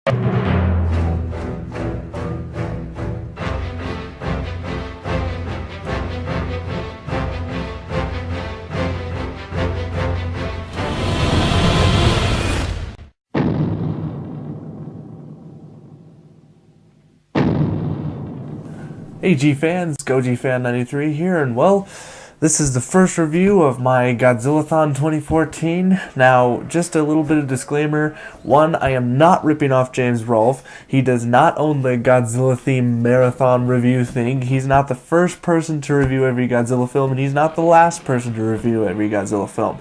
Hey G-Fans, Gojifan1993 here, and well, this is the first review of my Godzilla-Thon 2014. Now, just a little bit of disclaimer. One, I am not ripping off James Rolfe. He does not own the Godzilla-themed marathon review thing. He's not the first person to review every Godzilla film, and he's not the last person to review every Godzilla film.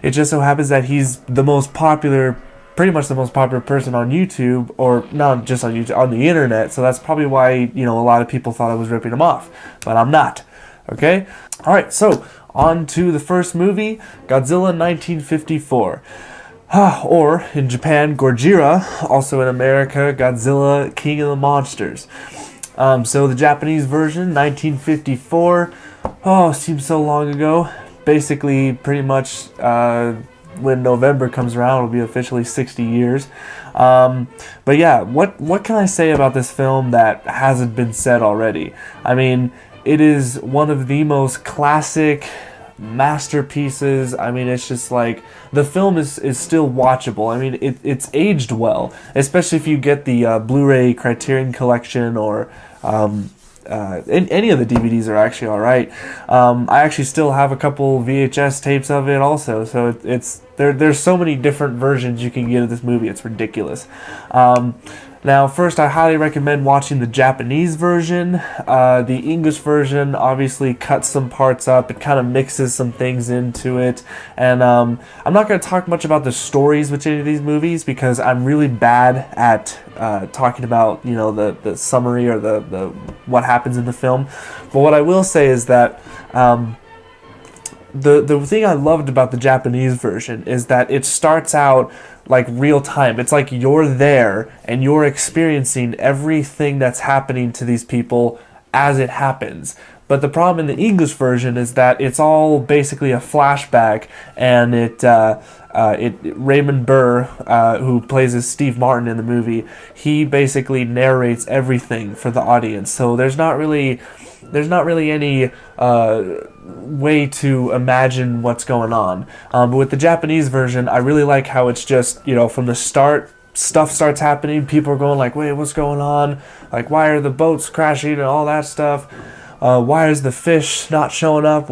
It just so happens that he's the most popular, pretty much the most popular person on YouTube, or not just on YouTube, on the internet, so that's probably why, a lot of people thought I was ripping him off, but I'm not, okay? Alright, so, on to the first movie, Godzilla 1954, or, in Japan, Gojira, also in America, Godzilla, King of the Monsters. So the Japanese version, 1954, seems so long ago, basically, pretty much, when November comes around, it'll be officially 60 years. But yeah, what can I say about this film that hasn't been said already? I mean, it is one of the most classic masterpieces. I mean, it's just like, the film is still watchable. I mean, it's aged well, especially if you get the Blu-ray Criterion Collection, or any of the DVDs are actually alright. I actually still have a couple VHS tapes of it also, so there's so many different versions you can get of this movie, it's ridiculous. Now, first, I highly recommend watching the Japanese version. The English version obviously cuts some parts up. It kind of mixes some things into it. And I'm not going to talk much about the stories with any of these movies, because I'm really bad at talking about, the summary or the what happens in the film. But what I will say is that the thing I loved about the Japanese version is that it starts out like real time. It's like you're there and you're experiencing everything that's happening to these people as it happens. But the problem in the English version is that it's all basically a flashback, and Raymond Burr, who plays as Steve Martin in the movie, he basically narrates everything for the audience. So there's not really any way to imagine what's going on. But with the Japanese version, I really like how it's just, from the start, stuff starts happening, people are going like, wait, what's going on? Like, why are the boats crashing and all that stuff? Why is the fish not showing up?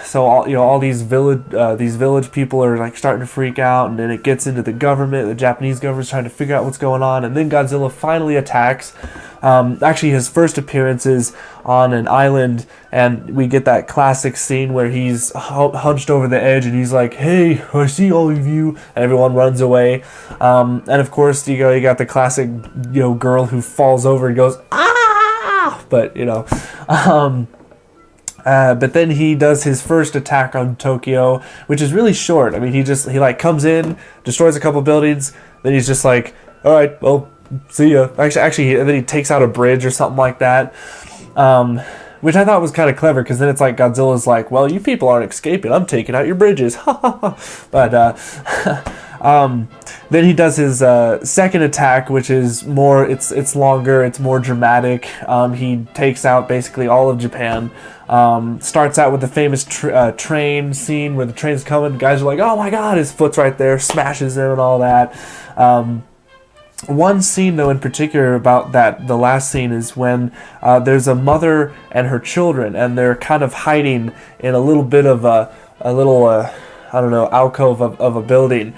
So all these village people are like starting to freak out, and then it gets into the government. The Japanese government's trying to figure out what's going on, and then Godzilla finally attacks. Actually, his first appearance is on an island, and we get that classic scene where he's hunched over the edge, and he's like, "Hey, I see all of you," and everyone runs away. And of course, you got the classic, girl who falls over and goes, "Ah!" But but then he does his first attack on Tokyo, which is really short. I mean, he comes in, destroys a couple buildings, then he's just like, all right, well, see ya. Actually, and then he takes out a bridge or something like that, which I thought was kind of clever, because then it's like Godzilla's like, well, you people aren't escaping, I'm taking out your bridges. But then he does his second attack, which is more, it's longer, it's more dramatic. He takes out basically all of Japan. Starts out with the famous train scene where the train's coming. Guys are like, oh my god, his foot's right there, smashes him and all that. One scene, though, in particular about that, the last scene, is when there's a mother and her children, and they're kind of hiding in a little bit of a alcove of a building.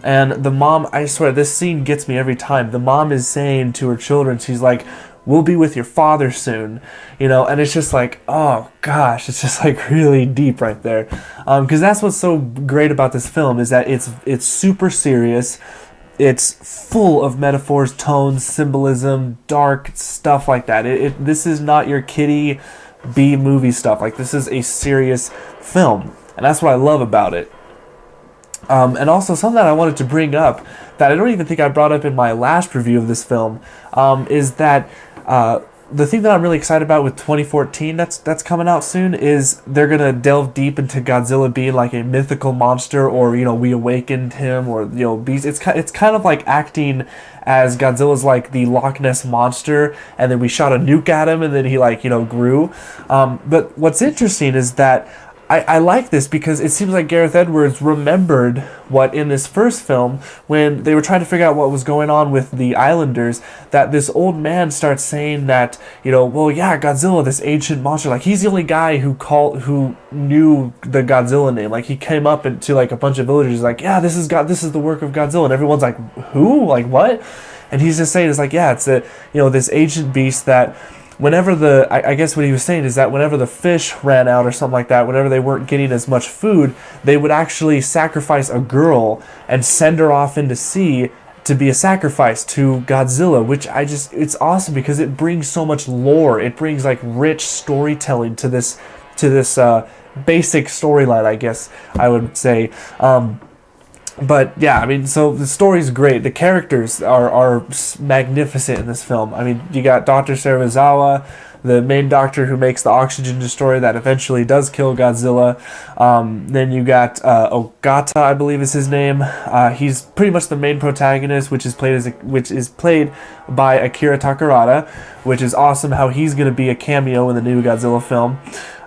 And the mom, I swear, this scene gets me every time. The mom is saying to her children, she's like, we'll be with your father soon, and it's just like, oh gosh, it's just like really deep right there. Because that's what's so great about this film, is that it's super serious. It's full of metaphors, tones, symbolism, dark stuff like that. This is not your kiddie B-movie stuff. Like, this is a serious film, and that's what I love about it. And also, something that I wanted to bring up that I don't even think I brought up in my last review of this film, is that the thing that I'm really excited about with 2014 that's coming out soon is they're gonna delve deep into Godzilla being like a mythical monster, or we awakened him, or beast. It's kind of like acting as Godzilla's like the Loch Ness monster, and then we shot a nuke at him, and then he grew. But what's interesting is that I like this because it seems like Gareth Edwards remembered what in this first film, when they were trying to figure out what was going on with the islanders, that this old man starts saying that, well, yeah, Godzilla, this ancient monster, like he's the only guy who knew the Godzilla name. Like he came up to like a bunch of villagers like, yeah, this is the work of Godzilla, and everyone's like, who? Like what? And he's just saying, it's like, yeah, it's this ancient beast that whenever I guess what he was saying is that whenever the fish ran out or something like that, whenever they weren't getting as much food, they would actually sacrifice a girl and send her off into sea to be a sacrifice to Godzilla, which it's awesome because it brings so much lore. It brings like rich storytelling to this basic storyline, I guess I would say. But yeah, I mean, so the story's great. The characters are magnificent in this film. I mean, you got Dr. Serizawa, the main doctor who makes the oxygen destroyer that eventually does kill Godzilla. Then you got Ogata, I believe is his name. He's pretty much the main protagonist, which is played by Akira Takarada, which is awesome. How he's going to be a cameo in the new Godzilla film.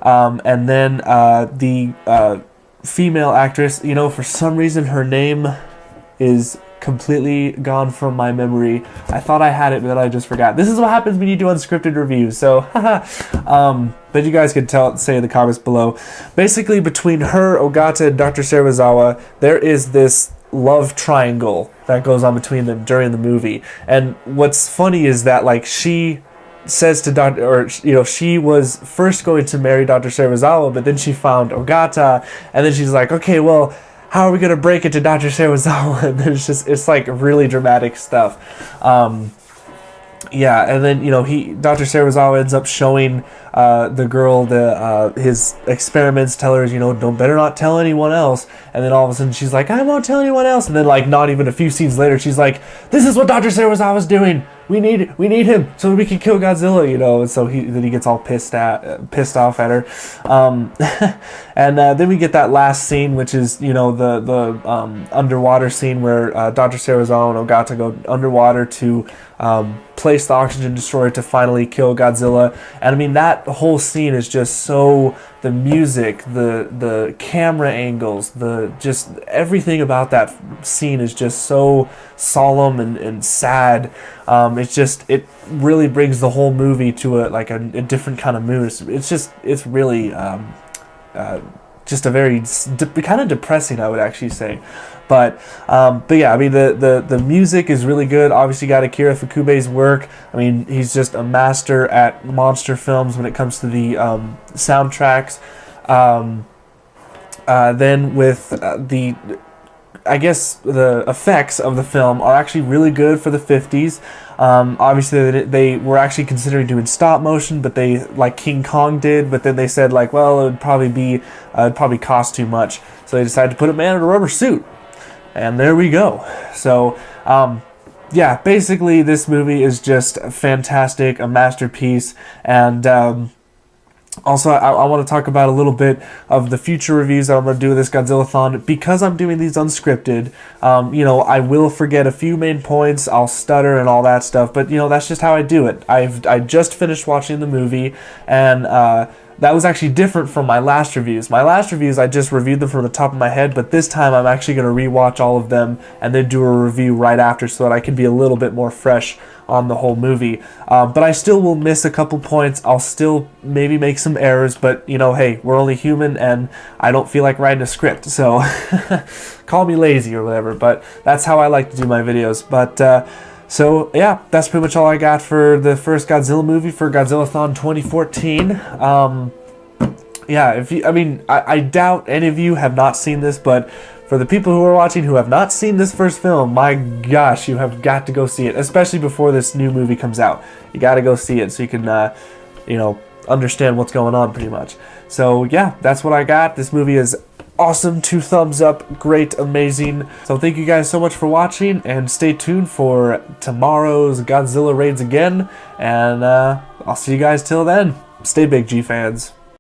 And then the female actress, for some reason her name is completely gone from my memory. I thought I had it, but then I just forgot. This is what happens when you do unscripted reviews. So, but you guys can say in the comments below. Basically, between her, Ogata, and Dr. Serizawa, there is this love triangle that goes on between them during the movie. And what's funny is that like she says to she was first going to marry Dr. Serizawa, but then she found Ogata, and then she's like, okay, well, how are we gonna break it to Dr. Serizawa? And then it's like really dramatic stuff. Yeah, and then Dr. Serizawa ends up showing the girl his experiments, tell her, don't better not tell anyone else. And then all of a sudden she's like, I won't tell anyone else. And then like not even a few scenes later, she's like, this is what Dr. Serizawa's doing. We need him so we can kill Godzilla, And so he gets all pissed off at her. And then we get that last scene, which is the underwater scene where Dr. Serizawa and Ogata go underwater to place the oxygen destroyer to finally kill Godzilla. And I mean, that whole scene is just so, the music, the camera angles, just everything about that scene is just so solemn and sad. It really brings the whole movie to a different kind of mood. It's really just a very kind of depressing, I would actually say. But yeah, I mean, the music is really good. Obviously, you got Akira Fukube's work. I mean, he's just a master at monster films when it comes to the soundtracks. Then with I guess the effects of the film are actually really good for the 50s. Obviously, they were actually considering doing stop motion, but they, like King Kong did, but then they said, like, well, it'd probably cost too much. So they decided to put a man in a rubber suit. And there we go. So, yeah, basically this movie is just fantastic, a masterpiece. And also, I want to talk about a little bit of the future reviews that I'm going to do with this Godzilla-Thon. Because I'm doing these unscripted, I will forget a few main points, I'll stutter and all that stuff, but, that's just how I do it. I just finished watching the movie, and that was actually different from my last reviews. My last reviews, I just reviewed them from the top of my head, but this time I'm actually going to rewatch all of them and then do a review right after so that I can be a little bit more fresh on the whole movie. But I still will miss a couple points. I'll still maybe make some errors, but, hey, we're only human and I don't feel like writing a script, so call me lazy or whatever, but that's how I like to do my videos. But, so, yeah, that's pretty much all I got for the first Godzilla movie for Godzilla-Thon 2014. Yeah, I doubt any of you have not seen this, but for the people who are watching who have not seen this first film, my gosh, you have got to go see it, especially before this new movie comes out. You got to go see it so you can, understand what's going on pretty much. So, yeah, that's what I got. This movie is awesome, 2 thumbs up, great, amazing. So thank you guys so much for watching, and stay tuned for tomorrow's Godzilla raids again, and I'll see you guys till then. Stay big, G fans.